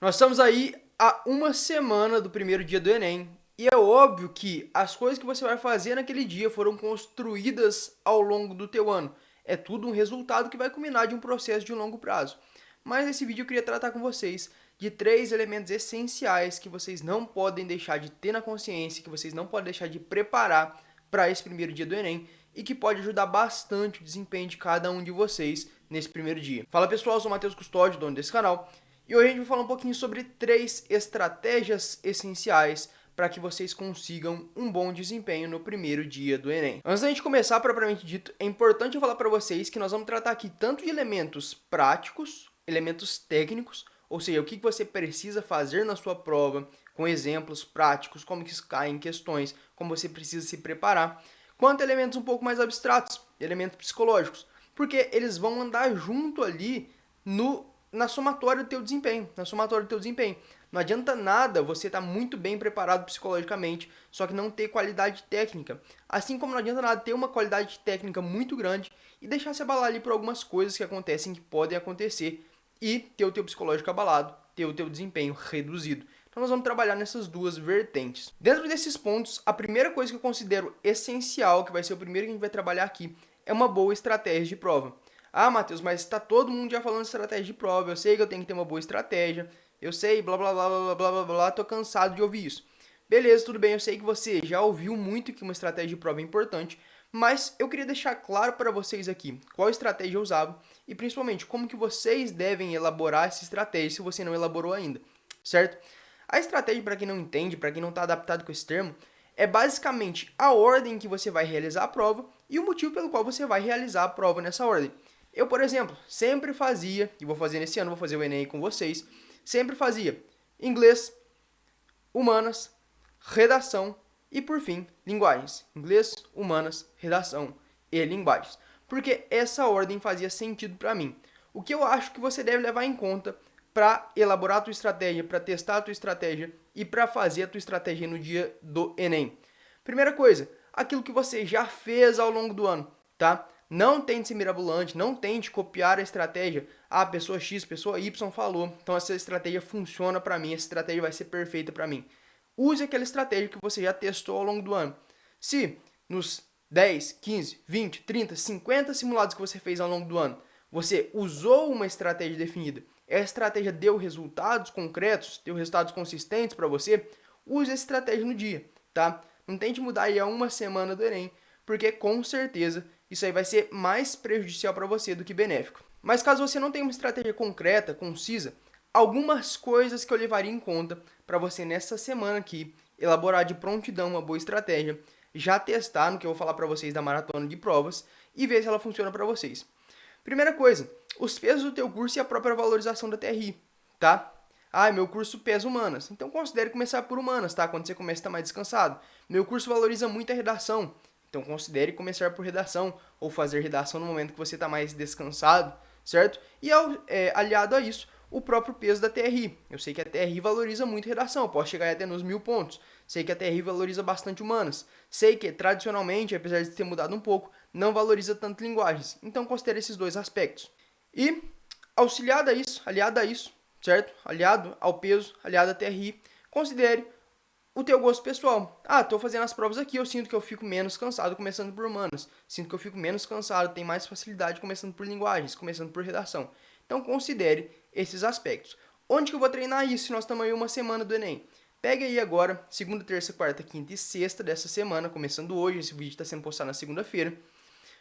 Nós estamos aí a uma semana do primeiro dia do Enem, e é óbvio que as coisas que você vai fazer naquele dia foram construídas ao longo do teu ano. É tudo um resultado que vai culminar de um processo de um longo prazo. Mas nesse vídeo eu queria tratar com vocês de três elementos essenciais que vocês não podem deixar de ter na consciência, que vocês não podem deixar de preparar para esse primeiro dia do Enem e que pode ajudar bastante o desempenho de cada um de vocês nesse primeiro dia. Fala pessoal, eu sou o Matheus Custódio, dono desse canal, e hoje a gente vai falar um pouquinho sobre três estratégias essenciais para que vocês consigam um bom desempenho no primeiro dia do Enem. Antes da gente começar, propriamente dito, é importante eu falar para vocês que nós vamos tratar aqui tanto de elementos práticos, elementos técnicos, ou seja, o que você precisa fazer na sua prova, com exemplos práticos, como que isso cai em questões, como você precisa se preparar, quanto elementos um pouco mais abstratos, elementos psicológicos, porque eles vão andar junto ali na somatória do teu desempenho, Não adianta nada você estar muito bem preparado psicologicamente, só que não ter qualidade técnica. Assim como não adianta nada ter uma qualidade técnica muito grande e deixar se abalar ali por algumas coisas que acontecem, que podem acontecer, e ter o teu psicológico abalado, ter o teu desempenho reduzido. Então nós vamos trabalhar nessas duas vertentes. Dentro desses pontos, a primeira coisa que eu considero essencial, que vai ser o primeiro que a gente vai trabalhar aqui, é uma boa estratégia de prova. Ah, Matheus, mas está todo mundo já falando de estratégia de prova, eu sei que eu tenho que ter uma boa estratégia, eu sei, blá blá blá blá blá blá blá, tô cansado de ouvir isso. Beleza, tudo bem, eu sei que você já ouviu muito que uma estratégia de prova é importante, mas eu queria deixar claro para vocês aqui qual estratégia eu usava e principalmente como que vocês devem elaborar essa estratégia se você não elaborou ainda, certo? A estratégia, para quem não entende, para quem não está adaptado com esse termo, é basicamente a ordem que você vai realizar a prova e o motivo pelo qual você vai realizar a prova nessa ordem. Eu, por exemplo, sempre fazia, e vou fazer nesse ano, vou fazer o Enem com vocês, sempre fazia inglês, humanas, redação e, por fim, linguagens. Inglês, humanas, redação e linguagens. Porque essa ordem fazia sentido para mim. O que eu acho que você deve levar em conta para elaborar a tua estratégia, para testar a tua estratégia e para fazer a tua estratégia no dia do Enem. Primeira coisa, aquilo que você já fez ao longo do ano, tá? Não tente ser mirabolante, não tente copiar a estratégia. Ah, pessoa X, pessoa Y falou, então essa estratégia funciona para mim, essa estratégia vai ser perfeita para mim. Use aquela estratégia que você já testou ao longo do ano. Se nos 10, 15, 20, 30, 50 simulados que você fez ao longo do ano, você usou uma estratégia definida, essa estratégia deu resultados concretos, deu resultados consistentes para você, use essa estratégia no dia, tá? Não tente mudar aí a uma semana do Enem, porque com certeza isso aí vai ser mais prejudicial para você do que benéfico. Mas caso você não tenha uma estratégia concreta, concisa, algumas coisas que eu levaria em conta para você nessa semana aqui elaborar de prontidão uma boa estratégia, já testar no que eu vou falar para vocês da maratona de provas e ver se ela funciona para vocês. Primeira coisa, os pesos do teu curso e a própria valorização da TRI, tá? Ah, meu curso pesa humanas. Então considere começar por humanas, tá? Quando você começa a estar mais descansado. Meu curso valoriza muito a redação. Então considere começar por redação ou fazer redação no momento que você está mais descansado, certo? E aliado a isso, o próprio peso da TRI. Eu sei que a TRI valoriza muito redação, eu posso chegar até nos 1000 pontos. Sei que a TRI valoriza bastante humanas. Sei que, tradicionalmente, apesar de ter mudado um pouco, não valoriza tanto linguagens. Então, considere esses dois aspectos. E, aliado a isso, certo? Aliado ao peso, aliado à TRI, considere o teu gosto pessoal. Ah, estou fazendo as provas aqui, eu sinto que eu fico menos cansado começando por humanas. Sinto que eu fico menos cansado, tenho mais facilidade começando por linguagens, começando por redação. Então considere esses aspectos. Onde que eu vou treinar isso se nós estamos aí uma semana do Enem? Pega aí agora, segunda, terça, quarta, quinta e sexta dessa semana, começando hoje, esse vídeo está sendo postado na segunda-feira.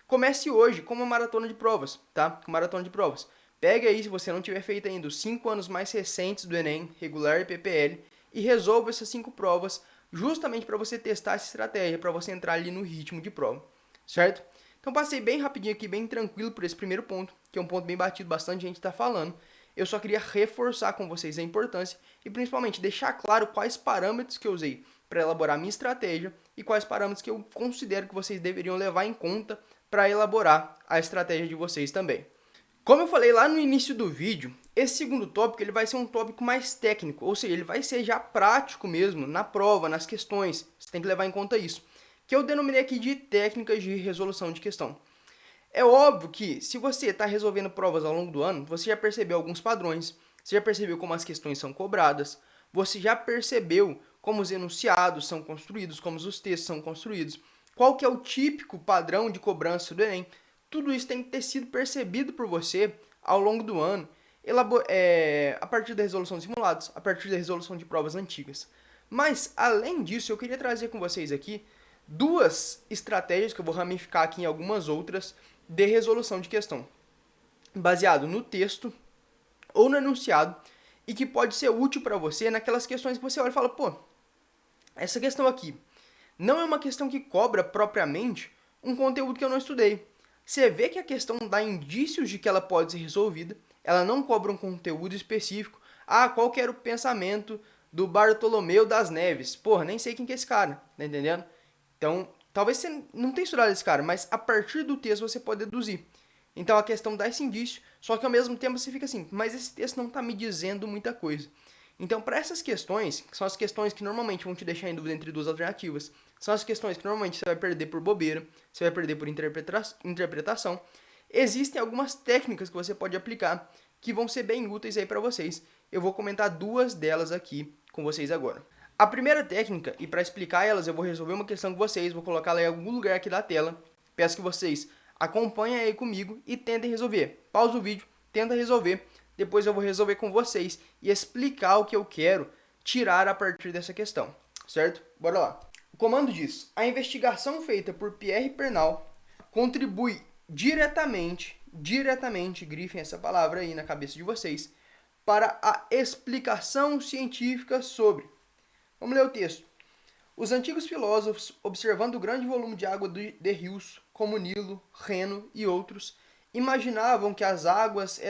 Comece hoje com uma maratona de provas, tá? Com maratona de provas. Pega aí, se você não tiver feito ainda, os 5 anos mais recentes do Enem, regular e PPL, e resolva essas 5 provas justamente para você testar essa estratégia, para você entrar ali no ritmo de prova, certo? Então passei bem rapidinho aqui, bem tranquilo por esse primeiro ponto, que é um ponto bem batido, bastante gente está falando. Eu só queria reforçar com vocês a importância e principalmente deixar claro quais parâmetros que eu usei para elaborar a minha estratégia e quais parâmetros que eu considero que vocês deveriam levar em conta para elaborar a estratégia de vocês também. Como eu falei lá no início do vídeo, esse segundo tópico ele vai ser um tópico mais técnico, ou seja, ele vai ser já prático mesmo, na prova, nas questões, você tem que levar em conta isso, que eu denominei aqui de técnicas de resolução de questão. É óbvio que se você está resolvendo provas ao longo do ano, você já percebeu alguns padrões, Você já percebeu como as questões são cobradas? Você já percebeu como os enunciados são construídos, como os textos são construídos? Qual que é o típico padrão de cobrança do Enem? Tudo isso tem que ter sido percebido por você ao longo do ano, a partir da resolução de simulados, a partir da resolução de provas antigas. Mas, além disso, eu queria trazer com vocês aqui duas estratégias, que eu vou ramificar aqui em algumas outras, de resolução de questão, baseado no texto ou no enunciado, e que pode ser útil para você naquelas questões que você olha e fala, pô, essa questão aqui não é uma questão que cobra propriamente um conteúdo que eu não estudei. Você vê que a questão dá indícios de que ela pode ser resolvida, ela não cobra um conteúdo específico. Ah, qual que era o pensamento do Bartolomeu das Neves? Porra, nem sei quem que é esse cara, tá entendendo? Então, talvez você não tenha estudado esse cara, mas a partir do texto você pode deduzir. Então a questão dá esse indício, só que ao mesmo tempo você fica assim, mas esse texto não está me dizendo muita coisa. Então, para essas questões, que são as questões que normalmente vão te deixar em dúvida entre duas alternativas, são as questões que normalmente você vai perder por bobeira, você vai perder por interpretação, existem algumas técnicas que você pode aplicar que vão ser bem úteis aí para vocês. Eu vou comentar duas delas aqui com vocês agora. A primeira técnica, e para explicar elas, eu vou resolver uma questão com vocês, vou colocá-la em algum lugar aqui da tela. Peço que vocês acompanhem aí comigo e tentem resolver. Pausa o vídeo, tenta resolver. Depois eu vou resolver com vocês e explicar o que eu quero tirar a partir dessa questão, certo? Bora lá. O comando diz: a investigação feita por Pierre Pernal contribui diretamente, grifem essa palavra aí na cabeça de vocês, para a explicação científica sobre. Vamos ler o texto. Os antigos filósofos, observando o grande volume de água de rios, como Nilo, Reno e outros, imaginavam que as águas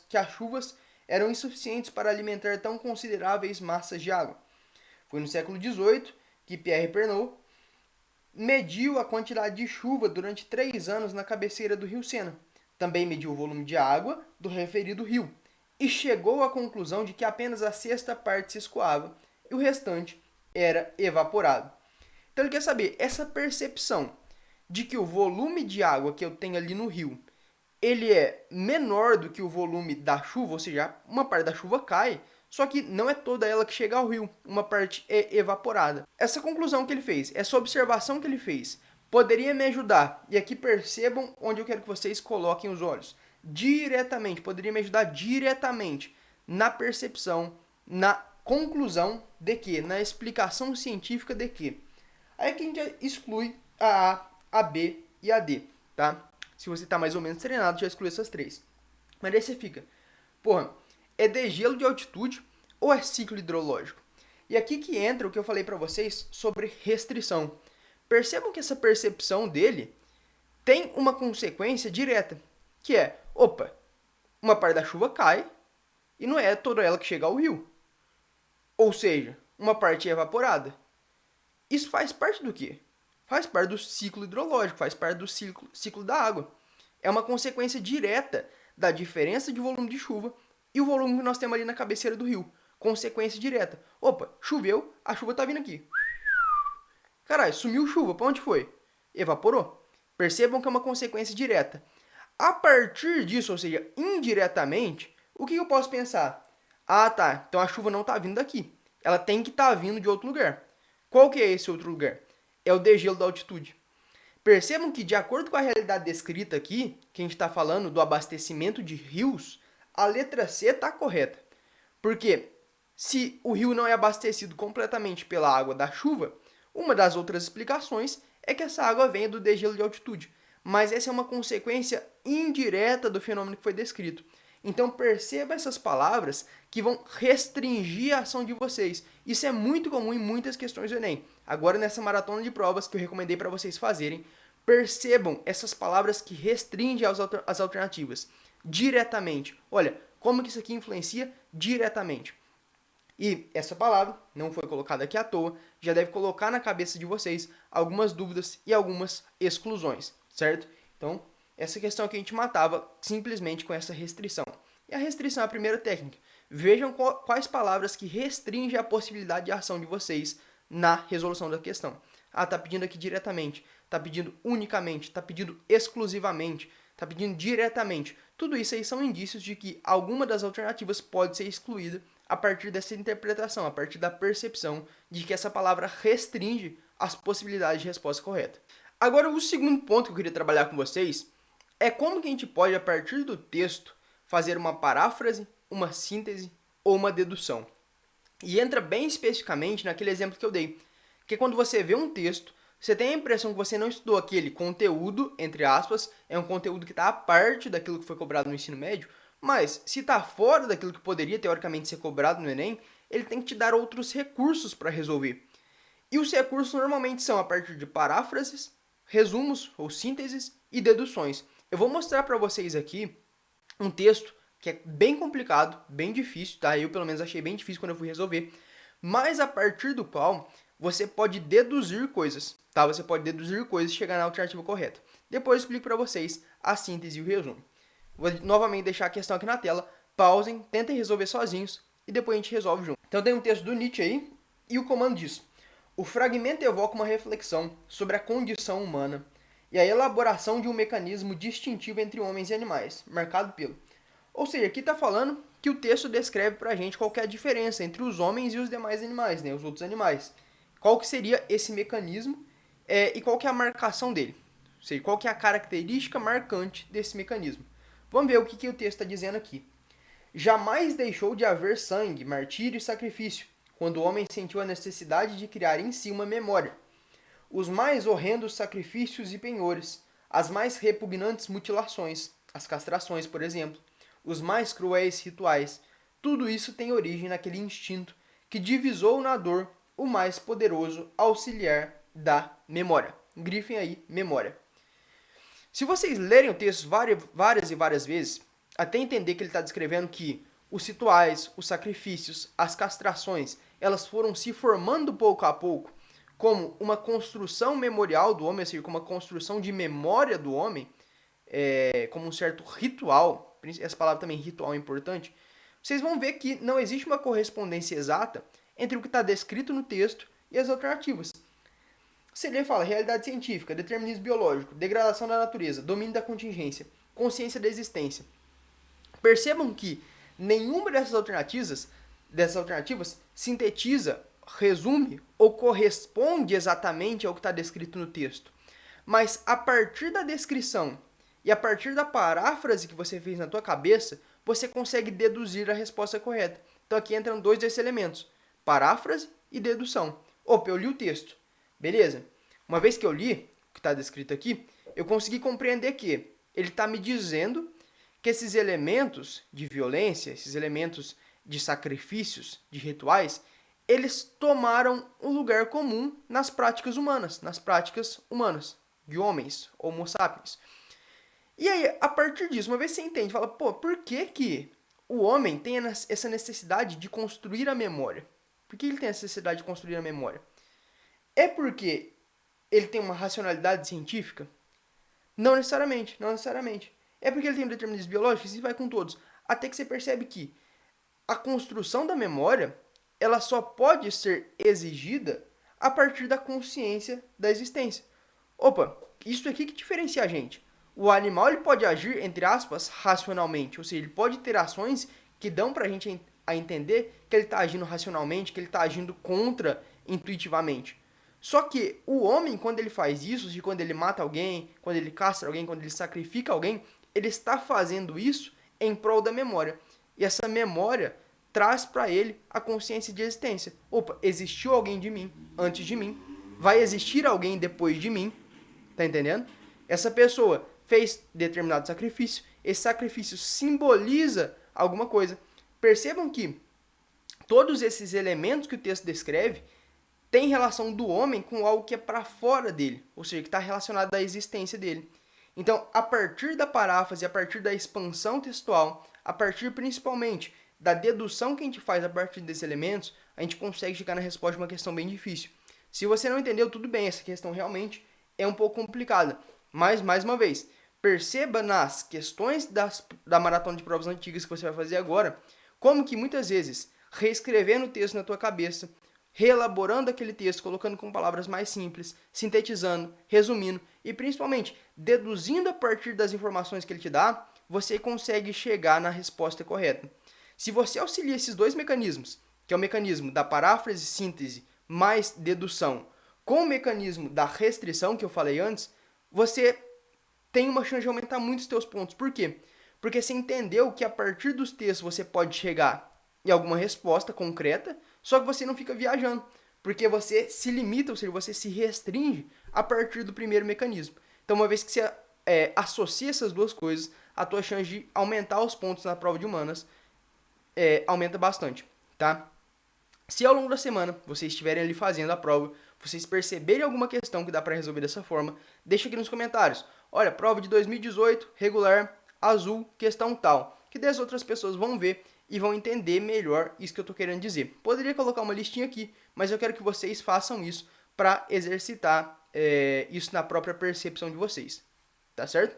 que as chuvas eram insuficientes para alimentar tão consideráveis massas de água. Foi no século XVIII que Pierre Pernod mediu a quantidade de chuva durante 3 anos na cabeceira do rio Sena. Também mediu o volume de água do referido rio e chegou à conclusão de que apenas a sexta parte se escoava e o restante era evaporado. Então ele quer saber essa percepção de que o volume de água que eu tenho ali no rio, ele é menor do que o volume da chuva, ou seja, uma parte da chuva cai, só que não é toda ela que chega ao rio, uma parte é evaporada. Essa conclusão que ele fez, essa observação que ele fez, poderia me ajudar, e aqui percebam onde eu quero que vocês coloquem os olhos, diretamente, poderia me ajudar diretamente na percepção, na conclusão de que, na explicação científica de que. Aí que a gente exclui a a B e a D, tá? Se você tá mais ou menos treinado, já exclui essas três. Mas aí você fica, porra, é degelo de altitude ou é ciclo hidrológico? E aqui que entra o que eu falei para vocês sobre restrição. Percebam que essa percepção dele tem uma consequência direta, que é, opa, uma parte da chuva cai e não é toda ela que chega ao rio. Ou seja, uma parte é evaporada. Isso faz parte do quê? Faz parte do ciclo hidrológico, faz parte do ciclo da água. É uma consequência direta da diferença de volume de chuva e o volume que nós temos ali na cabeceira do rio. Consequência direta. Opa, choveu, a chuva tá vindo aqui. Caralho, sumiu chuva, pra onde foi? Evaporou. Percebam que é uma consequência direta. A partir disso, ou seja, indiretamente, o que eu posso pensar? Ah, tá, então a chuva não tá vindo daqui. Ela tem que estar vindo de outro lugar. Qual que é esse outro lugar? É o degelo da altitude. Percebam que, de acordo com a realidade descrita aqui, que a gente está falando do abastecimento de rios, a letra C está correta. Porque se o rio não é abastecido completamente pela água da chuva, uma das outras explicações é que essa água vem do degelo de altitude. Mas essa é uma consequência indireta do fenômeno que foi descrito. Então perceba essas palavras que vão restringir a ação de vocês. Isso é muito comum em muitas questões do Enem. Agora nessa maratona de provas que eu recomendei para vocês fazerem, percebam essas palavras que restringem as alternativas diretamente. Olha, como que isso aqui influencia diretamente. E essa palavra não foi colocada aqui à toa, já deve colocar na cabeça de vocês algumas dúvidas e algumas exclusões, certo? Então, essa questão aqui a gente matava simplesmente com essa restrição. E a restrição é a primeira técnica. Vejam quais palavras que restringem a possibilidade de ação de vocês na resolução da questão. Ah, tá pedindo aqui diretamente, tá pedindo unicamente, tá pedindo exclusivamente, está pedindo diretamente. Tudo isso aí são indícios de que alguma das alternativas pode ser excluída a partir dessa interpretação, a partir da percepção de que essa palavra restringe as possibilidades de resposta correta. Agora, o segundo ponto que eu queria trabalhar com vocês é como que a gente pode, a partir do texto, fazer uma paráfrase, uma síntese ou uma dedução. E entra bem especificamente naquele exemplo que eu dei, que quando você vê um texto, você tem a impressão que você não estudou aquele conteúdo, entre aspas, é um conteúdo que está à parte daquilo que foi cobrado no ensino médio, mas se está fora daquilo que poderia teoricamente ser cobrado no Enem, ele tem que te dar outros recursos para resolver. E os recursos normalmente são a partir de paráfrases, resumos ou sínteses e deduções. Eu vou mostrar para vocês aqui um texto que é bem complicado, bem difícil, tá? Eu pelo menos achei bem difícil quando eu fui resolver, mas a partir do qual você pode deduzir coisas, tá? Você pode deduzir coisas e chegar na alternativa correta. Depois eu explico para vocês a síntese e o resumo. Vou novamente deixar a questão aqui na tela, pausem, tentem resolver sozinhos e depois a gente resolve junto. Então tem um texto do Nietzsche aí e o comando diz: o fragmento evoca uma reflexão sobre a condição humana e a elaboração de um mecanismo distintivo entre homens e animais, marcado pelo... Ou seja, aqui está falando que o texto descreve para a gente qual que é a diferença entre os homens e os demais animais, né, os outros animais. Qual que seria esse mecanismo e qual que é a marcação dele. Ou seja, qual que é a característica marcante desse mecanismo. Vamos ver o que o texto está dizendo aqui. Jamais deixou de haver sangue, martírio e sacrifício, quando o homem sentiu a necessidade de criar em si uma memória. Os mais horrendos sacrifícios e penhores, as mais repugnantes mutilações, as castrações, por exemplo, os mais cruéis rituais, tudo isso tem origem naquele instinto que divisou na dor o mais poderoso auxiliar da memória. Grifem aí, memória. Se vocês lerem o texto várias e várias vezes, até entender que ele está descrevendo que os rituais, os sacrifícios, as castrações, elas foram se formando pouco a pouco como uma construção memorial do homem, ou seja, como uma construção de memória do homem, como um certo ritual, essa palavra também ritual é importante, vocês vão ver que não existe uma correspondência exata entre o que está descrito no texto e as alternativas. Se ele fala realidade científica, determinismo biológico, degradação da natureza, domínio da contingência, consciência da existência, percebam que nenhuma dessas alternativas sintetiza, resume ou corresponde exatamente ao que está descrito no texto. Mas a partir da descrição e a partir da paráfrase que você fez na tua cabeça, você consegue deduzir a resposta correta. Então aqui entram dois desses elementos, paráfrase e dedução. Opa, eu li o texto. Beleza? Uma vez que eu li o que está descrito aqui, eu consegui compreender que ele está me dizendo que esses elementos de violência, esses elementos de sacrifícios, de rituais, eles tomaram um lugar comum nas práticas humanas, de homens, homo sapiens. E aí, a partir disso, uma vez que você entende, fala, pô, por que o homem tem essa necessidade de construir a memória? Por que ele tem essa necessidade de construir a memória? É porque ele tem uma racionalidade científica? Não necessariamente, não necessariamente. É porque ele tem um determinismo biológico, isso vai com todos. Até que você percebe que a construção da memória, ela só pode ser exigida a partir da consciência da existência. Opa, isso aqui que diferencia a gente. O animal ele pode agir, entre aspas, racionalmente, ou seja, ele pode ter ações que dão pra gente a entender que ele está agindo racionalmente, que ele está agindo contra-intuitivamente. Só que o homem, quando ele faz isso, quando ele mata alguém, quando ele castra alguém, quando ele sacrifica alguém, ele está fazendo isso em prol da memória. E essa memória traz para ele a consciência de existência. Opa, existiu alguém de mim antes de mim, vai existir alguém depois de mim, tá entendendo? Essa pessoa fez determinado sacrifício, esse sacrifício simboliza alguma coisa. Percebam que todos esses elementos que o texto descreve têm relação do homem com algo que é para fora dele, ou seja, que está relacionado à existência dele. Então, a partir da paráfrase, a partir da expansão textual, a partir principalmente da dedução que a gente faz a partir desses elementos, a gente consegue chegar na resposta de uma questão bem difícil. Se você não entendeu, tudo bem, essa questão realmente é um pouco complicada. Mas, mais uma vez, perceba nas questões da maratona de provas antigas que você vai fazer agora, como que muitas vezes, reescrevendo o texto na tua cabeça, reelaborando aquele texto, colocando com palavras mais simples, sintetizando, resumindo e principalmente deduzindo a partir das informações que ele te dá, você consegue chegar na resposta correta. Se você auxilia esses dois mecanismos, que é o mecanismo da paráfrase, síntese mais dedução, com o mecanismo da restrição que eu falei antes, você tem uma chance de aumentar muito os teus pontos. Por quê? Porque você entendeu que a partir dos textos você pode chegar em alguma resposta concreta, só que você não fica viajando, porque você se limita, ou seja, você se restringe a partir do primeiro mecanismo. Então, uma vez que você associa essas duas coisas, a tua chance de aumentar os pontos na prova de humanas aumenta bastante, tá? Se ao longo da semana vocês estiverem ali fazendo a prova, vocês perceberem alguma questão que dá para resolver dessa forma, deixa aqui nos comentários. Olha, prova de 2018, regular, azul, questão tal. Que daí as outras pessoas vão ver e vão entender melhor isso que eu estou querendo dizer. Poderia colocar uma listinha aqui, mas eu quero que vocês façam isso para exercitar isso na própria percepção de vocês. Tá certo?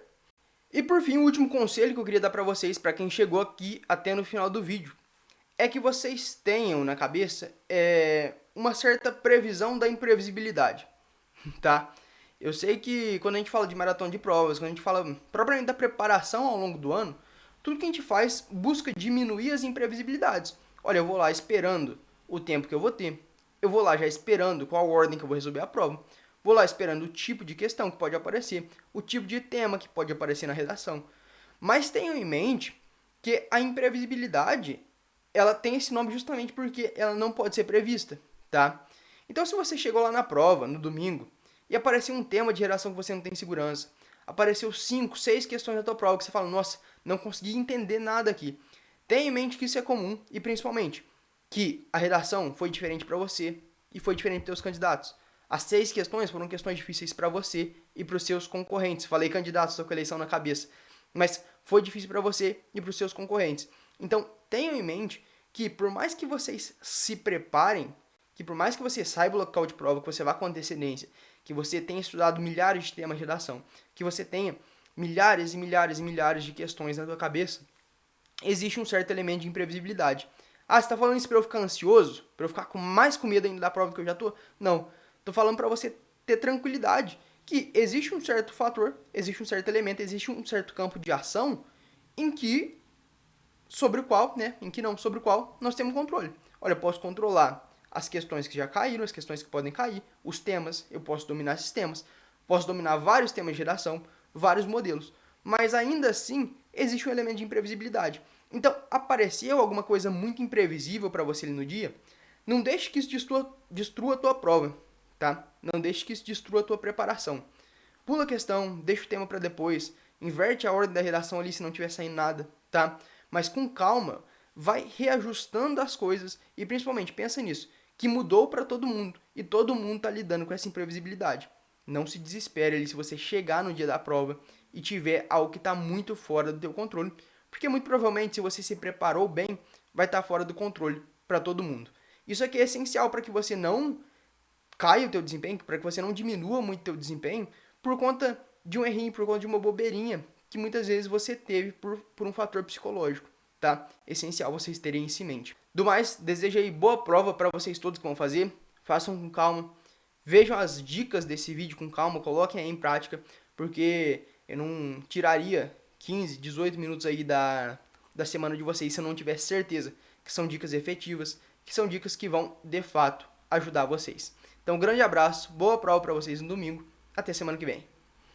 E por fim, o último conselho que eu queria dar para vocês, para quem chegou aqui até no final do vídeo, é que vocês tenham na cabeça uma certa previsão da imprevisibilidade, tá? Eu sei que quando a gente fala de maratona de provas, quando a gente fala propriamente da preparação ao longo do ano, tudo que a gente faz busca diminuir as imprevisibilidades. Olha, eu vou lá esperando o tempo que eu vou ter, eu vou lá já esperando qual ordem que eu vou resolver a prova, vou lá esperando o tipo de questão que pode aparecer, o tipo de tema que pode aparecer na redação. Mas tenham em mente que a imprevisibilidade ela tem esse nome justamente porque ela não pode ser prevista, tá? Então, se você chegou lá na prova, no domingo, e apareceu um tema de redação que você não tem segurança, apareceu 5, 6 questões da tua prova que você fala, nossa, não consegui entender nada aqui. Tenha em mente que isso é comum e, principalmente, que a redação foi diferente para você e foi diferente para os teus candidatos. As 6 questões foram questões difíceis para você e para os seus concorrentes. Falei candidatos, estou com a eleição na cabeça. Mas foi difícil para você e para os seus concorrentes. Então, tenham em mente que por mais que vocês se preparem, que por mais que você saiba o local de prova, que você vá com antecedência, que você tenha estudado milhares de temas de redação, que você tenha milhares e milhares e milhares de questões na sua cabeça, existe um certo elemento de imprevisibilidade. Ah, você está falando isso para eu ficar ansioso? Para eu ficar com mais com medo ainda da prova que eu já tô? Não. Estou falando para você ter tranquilidade, que existe um certo fator, existe um certo elemento, existe um certo campo de ação em que sobre o qual, né, em que não, sobre o qual nós temos controle. Olha, eu posso controlar as questões que já caíram, as questões que podem cair, os temas, eu posso dominar esses temas, posso dominar vários temas de redação, vários modelos, mas ainda assim existe um elemento de imprevisibilidade. Então, apareceu alguma coisa muito imprevisível para você ali no dia, não deixe que isso destrua a tua prova, tá? Não deixe que isso destrua a tua preparação. Pula a questão, deixa o tema para depois, inverte a ordem da redação ali se não tiver saindo nada, tá? Mas com calma, vai reajustando as coisas e principalmente pensa nisso, que mudou para todo mundo e todo mundo está lidando com essa imprevisibilidade. Não se desespere ali se você chegar no dia da prova e tiver algo que está muito fora do teu controle, porque muito provavelmente se você se preparou bem, vai estar fora do controle para todo mundo. Isso aqui é essencial para que você não caia o teu desempenho, para que você não diminua muito o teu desempenho por conta de um errinho, por conta de uma bobeirinha que muitas vezes você teve por um fator psicológico, tá? Essencial vocês terem isso em mente. Do mais, desejo aí boa prova para vocês todos que vão fazer, façam com calma, vejam as dicas desse vídeo com calma, coloquem aí em prática, porque eu não tiraria 15, 18 minutos aí da semana de vocês se eu não tivesse certeza que são dicas efetivas, que são dicas que vão, de fato, ajudar vocês. Então, um grande abraço, boa prova para vocês no domingo, até semana que vem.